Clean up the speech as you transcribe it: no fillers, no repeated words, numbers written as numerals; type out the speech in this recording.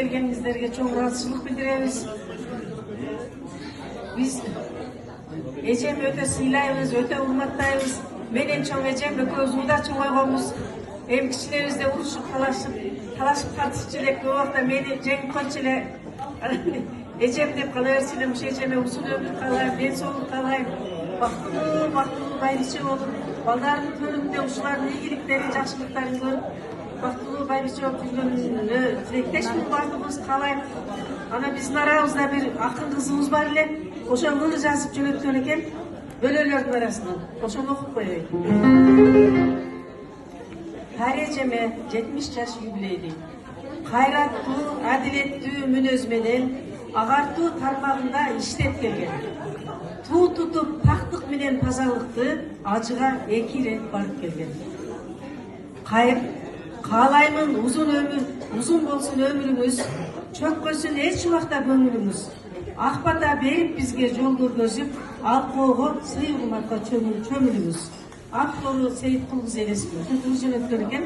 келгениңиздерге чоң ыраазычылык билдиребиз. Биз эжем өтө сыйлайбыз, өтө урматтайбыз. Менен чоң эжем экөөбүз удачы койгонбуз. Эми кичилерибизде урушуп талашып тартышчу элек көп убакта мени жеңип койчу эле. Эжем деп кала берчү элем, ушу эжеме узун өмүр каалайм, ден соолук каалайм. Бактылуу байбиче болуп, балдардын төрүндө ушулардын ийгиликтерин, жакшылыктарын көрүп, бактылуу байбиче болуп жүргөнүнө тилектешмин, баардыгыбыз каалайм. Ана биздин арабызда бир акын кызыбыз бар эле, ошол ыры жазып жөнөткөн экен бөлөлөрдүн арасынан. Ошону окуп коеюн. Тари эжеме 70 жаш юбилейди. Кайраттуу, адилеттүү мүнөз менен агартуу тармагында иштеп келген. Туу тутуп пактык менен тазалыкты ажыга 2 рет барып келген. Каалаймын узун болсун өмүрүңүз, чөккөсүн эч убакта көңүлүңүз. Ак бата берип бизге жол көргөзүп, алкоого сый урматка чөмүлүңүз. Автору Сейиткул кызы элеспи. Ушинтип жөнөткөн экен.